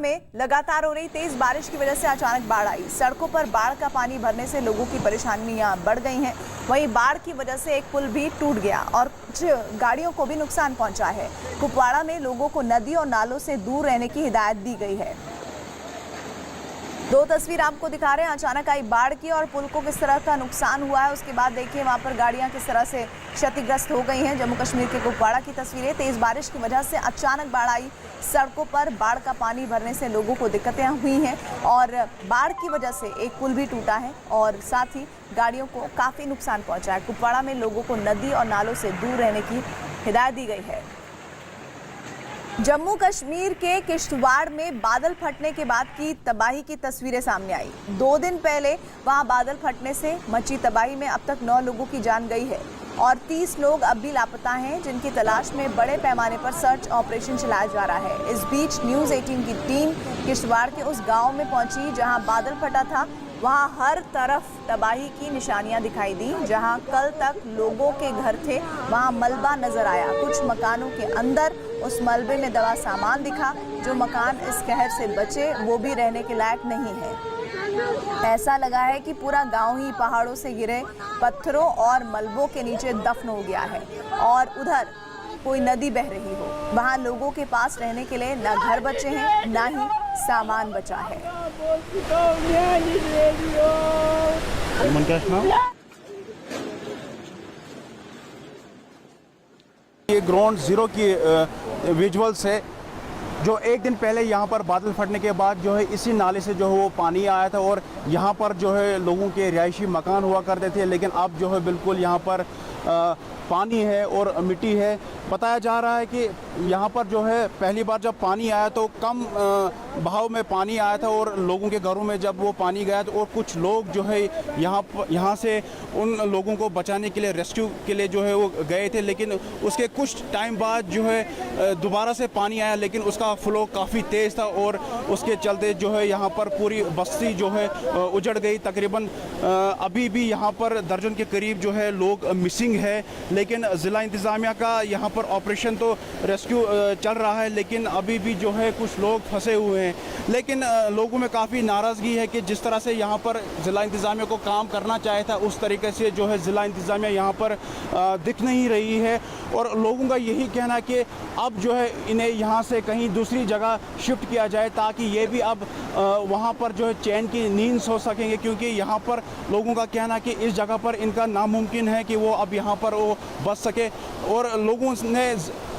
में लगातार हो रही तेज बारिश की वजह से अचानक बाढ़ आई। सड़कों पर बाढ़ का पानी भरने से लोगों की परेशानियां बढ़ गई हैं। वहीं बाढ़ की वजह से एक पुल भी टूट गया और कुछ गाड़ियों को भी नुकसान पहुंचा है। कुपवाड़ा में लोगों को नदी और नालों से दूर रहने की हिदायत दी गई है। दो तस्वीर आपको दिखा रहे हैं अचानक आई बाढ़ की और पुल को किस तरह का नुकसान हुआ है। उसके बाद देखिए वहां पर गाड़ियां किस तरह से क्षतिग्रस्त हो गई हैं। जम्मू कश्मीर के कुपवाड़ा की तस्वीरें। तेज बारिश की वजह से अचानक बाढ़ आई। सड़कों पर बाढ़ का पानी भरने से लोगों को दिक्कतें हुई हैं और बाढ़ की वजह से एक पुल भी टूटा है और साथ ही गाड़ियों को काफी नुकसान पहुंचा है। कुपवाड़ा में लोगों को नदी और नालों से दूर रहने की हिदायत दी गई है। जम्मू कश्मीर के किश्तवाड़ में बादल फटने के बाद की तबाही की तस्वीरें सामने आई। 2 दिन पहले वहां बादल फटने से मची तबाही में अब तक 9 लोगों की जान गई है और 30 लोग अब भी लापता हैं, जिनकी तलाश में बड़े पैमाने पर सर्च ऑपरेशन चलाया जा रहा है। इस बीच न्यूज़ 18 की टीम किश्तवाड़ के उस गांव में पहुंची जहां बादल फटा था। वहां हर तरफ तबाही की निशानियां दिखाई दी। जहां कल तक लोगों के घर थे वहां मलबा नजर आया। कुछ मकानों के अंदर उस मलबे में दबा सामान दिखा। जो मकान इस कहर से बचे वो भी रहने के लायक नहीं है। ऐसा लगा है कि पूरा गांव ही पहाड़ों से गिरे पत्थरों और मलबों के नीचे दफन हो गया है और उधर कोई नदी बह रही हो। वहां लोगों के पास रहने के लिए न घर बचे हैं न ही सामान बचा है। ये ग्राउंड जीरो की विजुअल्स है जो एक दिन पहले यहाँ पर बादल फटने के बाद जो है इसी नाले से जो है वो पानी आया था और यहाँ पर जो है लोगों के रिहायशी मकान हुआ करते थे, लेकिन अब जो है बिल्कुल यहाँ पर पानी है और मिट्टी है। बताया जा रहा है कि यहाँ पर जो है पहली बार जब पानी आया तो कम बहाव में पानी आया था और लोगों के घरों में जब वो पानी गया तो और कुछ लोग जो है यहाँ से उन लोगों को बचाने के लिए रेस्क्यू के लिए जो है वो गए थे, लेकिन उसके कुछ टाइम बाद जो है दोबारा से पानी आया, लेकिन उसका फ्लो काफ़ी तेज़ था और उसके चलते जो है यहाँ पर पूरी बस्ती जो है उजड़ गई। तकरीबन अभी भी यहाँ पर दर्जन के करीब जो है लोग मिसिंग है, लेकिन ज़िला इंतज़ामिया का यहाँ पर ऑपरेशन तो रेस्क्यू चल रहा है, लेकिन अभी भी जो है कुछ लोग फंसे हुए हैं। लेकिन लोगों में काफ़ी नाराज़गी है कि जिस तरह से यहाँ पर ज़िला इंतज़ामिया को काम करना चाहिए था उस तरीके से जो है ज़िला इंतज़ामिया यहाँ पर दिख नहीं रही है और लोगों का यही कहना है कि अब जो है इन्हें यहाँ से कहीं दूसरी जगह शिफ्ट किया जाए ताकि ये भी अब वहाँ पर जो है चैन की नींद सो सकेंगे, क्योंकि यहाँ पर लोगों का कहना है कि इस जगह पर इनका नामुमकिन है कि वो अब यहाँ पर वो बच सके। और लोगों ने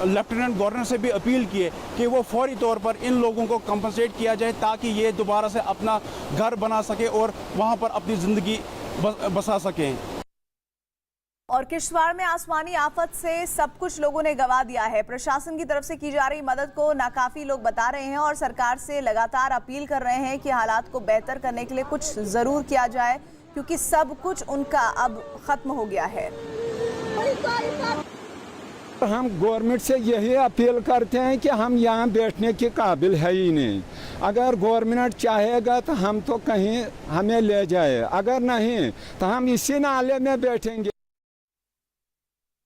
लेफ्टिनेंट गवर्नर से भी अपील की है कि वो फौरी तौर पर इन लोगों को कंपनसेट किया जाए ताकि ये दोबारा से अपना घर बना सके और वहाँ पर अपनी ज़िंदगी बसा सकें। और किश्तवाड़ में आसमानी आफत से सब कुछ लोगों ने गंवा दिया है। प्रशासन की तरफ से की जा रही मदद को नाकाफी लोग बता रहे हैं और सरकार से लगातार अपील कर रहे हैं कि हालात को बेहतर करने के लिए कुछ ज़रूर किया जाए, क्योंकि सब कुछ उनका अब ख़त्म हो गया है। हम गवर्नमेंट से यही अपील करते हैं कि हम यहाँ बैठने के काबिल है ही नहीं। अगर गवर्नमेंट चाहेगा तो हम तो कहीं हमें ले जाए, अगर नहीं तो हम इसी नाले में बैठेंगे।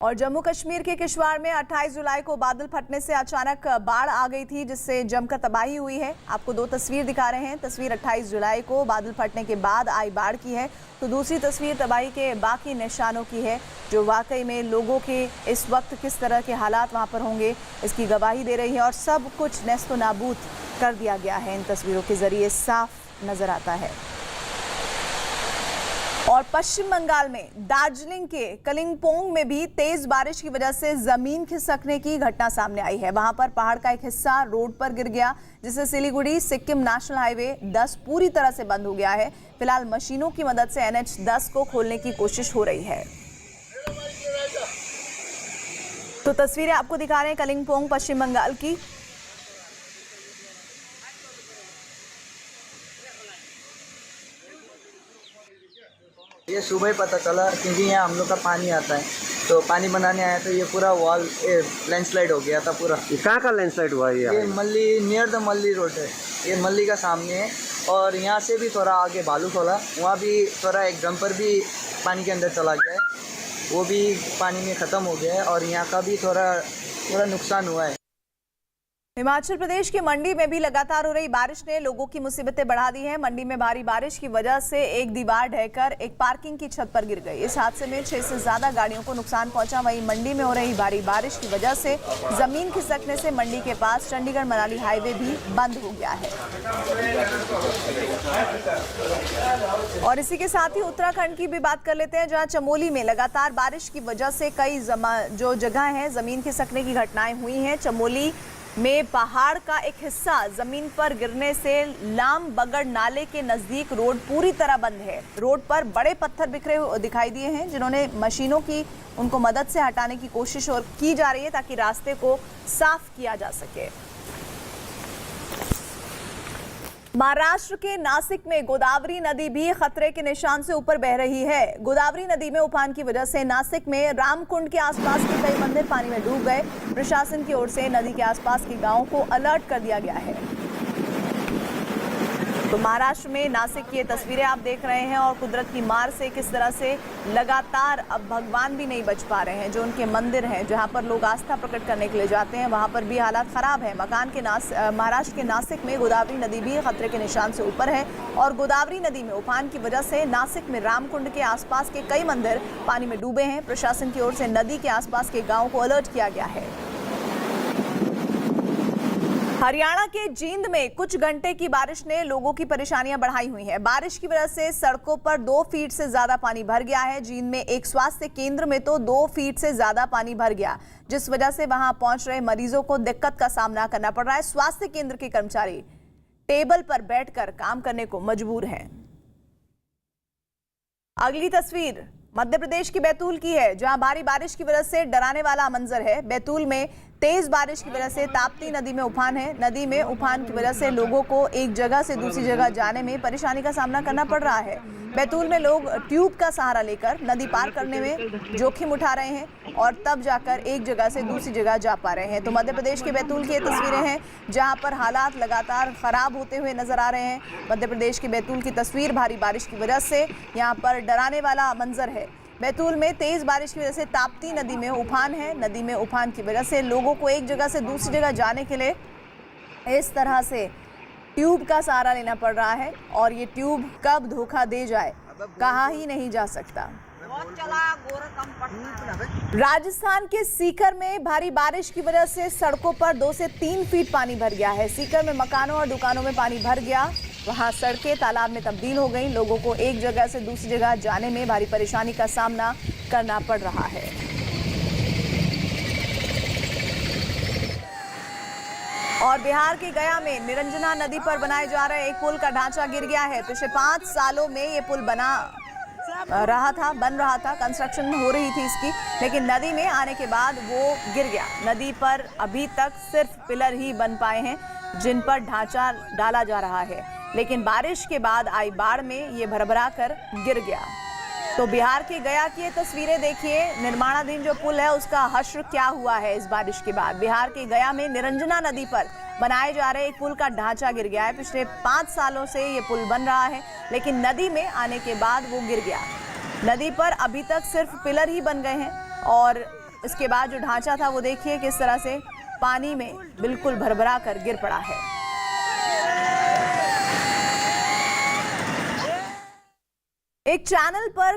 और जम्मू कश्मीर के किश्तवाड़ में 28 जुलाई को बादल फटने से अचानक बाढ़ आ गई थी, जिससे जमकर तबाही हुई है। आपको 2 तस्वीर दिखा रहे हैं। तस्वीर 28 जुलाई को बादल फटने के बाद आई बाढ़ की है, तो दूसरी तस्वीर तबाही के बाकी निशानों की है, जो वाकई में लोगों के इस वक्त किस तरह के हालात वहां पर होंगे इसकी गवाही दे रही है। और सब कुछ नेस्तो नाबूद कर दिया गया है, इन तस्वीरों के जरिए साफ नजर आता है। और पश्चिम बंगाल में दार्जिलिंग के कलिंपोंग में भी तेज बारिश की वजह से जमीन खिसकने की घटना सामने आई है। वहां पर पहाड़ का एक हिस्सा रोड पर गिर गया, जिससे सिलीगुड़ी सिक्किम नेशनल हाईवे 10 पूरी तरह से बंद हो गया है। फिलहाल मशीनों की मदद से NH 10 को खोलने की कोशिश हो रही है। तो तस्वीरें आपको दिखा रहे हैं कलिंपोंग पश्चिम बंगाल की। ये सुबह ही पता चला क्योंकि यहाँ हम लोग का पानी आता है, तो पानी बनाने आया तो ये पूरा वॉल लैंडस्लाइड हो गया था पूरा। ये कहाँ का लैंडस्लाइड हुआ है? ये मल्ली नियर द मल्ली रोड है, ये मल्ली का सामने है। और यहाँ से भी थोड़ा आगे बालू खोला, वहाँ भी थोड़ा एक डंपर भी पानी के अंदर चला गया है, वो भी पानी में ख़त्म हो गया है। और यहाँ का भी थोड़ा नुकसान हुआ है। हिमाचल प्रदेश की मंडी में भी लगातार हो रही बारिश ने लोगों की मुसीबतें बढ़ा दी हैं। मंडी में भारी बारिश की वजह से एक दीवार ढहकर एक पार्किंग की छत पर गिर गई। इस हादसे में 6 से ज्यादा गाड़ियों को नुकसान पहुंचा। वहीं मंडी में हो रही भारी बारिश की वजह से जमीन खिसकने से मंडी के पास चंडीगढ़ मनाली हाईवे भी बंद हो गया है। और इसी के साथ ही उत्तराखंड की भी बात कर लेते हैं, जहां चमोली में लगातार बारिश की वजह से कई जो जगह है जमीन खिसकने की घटनाएं हुई हैं। चमोली में पहाड़ का एक हिस्सा जमीन पर गिरने से लाम बगड़ नाले के नजदीक रोड पूरी तरह बंद है। रोड पर बड़े पत्थर बिखरे हुए दिखाई दिए हैं, जिन्होंने मशीनों की उनको मदद से हटाने की कोशिश और की जा रही है ताकि रास्ते को साफ किया जा सके। महाराष्ट्र के नासिक में गोदावरी नदी भी खतरे के निशान से ऊपर बह रही है। गोदावरी नदी में उफान की वजह से नासिक में रामकुंड के आसपास के कई मंदिर पानी में डूब गए। प्रशासन की ओर से नदी के आसपास के गांवों को अलर्ट कर दिया गया है। तो महाराष्ट्र में नासिक की ये तस्वीरें आप देख रहे हैं और कुदरत की मार से किस तरह से लगातार अब भगवान भी नहीं बच पा रहे हैं। जो उनके मंदिर हैं, जहां पर लोग आस्था प्रकट करने के लिए जाते हैं, वहां पर भी हालात खराब है। महाराष्ट्र के नासिक में गोदावरी नदी भी खतरे के निशान से ऊपर है और गोदावरी नदी में उफान की वजह से नासिक में रामकुंड के आसपास के कई मंदिर पानी में डूबे हैं। प्रशासन की ओर से नदी के आसपास के गाँव को अलर्ट किया गया है। हरियाणा के जींद में कुछ घंटे की बारिश ने लोगों की परेशानियां बढ़ाई हुई हैं। बारिश की वजह से सड़कों पर 2 फीट से ज्यादा पानी भर गया है। जींद में एक स्वास्थ्य केंद्र में तो 2 फीट से ज्यादा पानी भर गया, जिस वजह से वहां पहुंच रहे मरीजों को दिक्कत का सामना करना पड़ रहा है। स्वास्थ्य केंद्र के कर्मचारी टेबल पर बैठकर काम करने को मजबूर हैं। अगली तस्वीर मध्य प्रदेश की बैतूल की है, जहां भारी बारिश की वजह से डराने वाला मंजर है। बैतूल में तेज बारिश की वजह से ताप्ती नदी में उफान है। नदी में उफान की वजह से लोगों को एक जगह से दूसरी जगह जाने में परेशानी का सामना करना पड़ रहा है। बैतूल में लोग ट्यूब का सहारा लेकर नदी पार करने में जोखिम उठा रहे हैं और तब जाकर एक जगह से दूसरी जगह जा पा रहे हैं। तो मध्य प्रदेश के बैतूल की ये तस्वीरें हैं, जहां पर हालात लगातार खराब होते हुए नजर आ रहे हैं। मध्य प्रदेश की बैतूल की तस्वीर भारी बारिश की वजह से यहाँ पर डराने वाला मंजर है। बैतूल में तेज बारिश की वजह से ताप्ती नदी में उफान है। नदी में उफान की वजह से लोगों को एक जगह से दूसरी जगह जाने के लिए इस तरह से ट्यूब का सहारा लेना पड़ रहा है और ये ट्यूब कब धोखा दे जाए कहा ही नहीं जा सकता। राजस्थान के सीकर में भारी बारिश की वजह से सड़कों पर 2 से 3 फीट पानी भर गया है। सीकर में मकानों और दुकानों में पानी भर गया, वहां सड़कें तालाब में तब्दील हो गई। लोगों को एक जगह से दूसरी जगह जाने में भारी परेशानी का सामना करना पड़ रहा है। और बिहार के गया में निरंजना नदी पर बनाए जा रहे एक पुल का ढांचा गिर गया है। पिछले 5 सालों में ये पुल बन रहा था, कंस्ट्रक्शन हो रही थी इसकी, लेकिन नदी में आने के बाद वो गिर गया। नदी पर अभी तक सिर्फ पिलर ही बन पाए हैं, जिन पर ढांचा डाला जा रहा है, लेकिन बारिश के बाद आई बाढ़ में ये भरभरा कर गिर गया। तो बिहार के गया की ये तस्वीरें देखिए, निर्माणाधीन जो पुल है उसका हश्र क्या हुआ है इस बारिश के बाद। बिहार के गया में निरंजना नदी पर बनाए जा रहे एक पुल का ढांचा गिर गया है। पिछले 5 सालों से ये पुल बन रहा है, लेकिन नदी में आने के बाद वो गिर गया। नदी पर अभी तक सिर्फ पिलर ही बन गए हैं और इसके बाद जो ढांचा था वो देखिए किस तरह से पानी में बिल्कुल भरभरा कर गिर पड़ा है। एक चैनल पर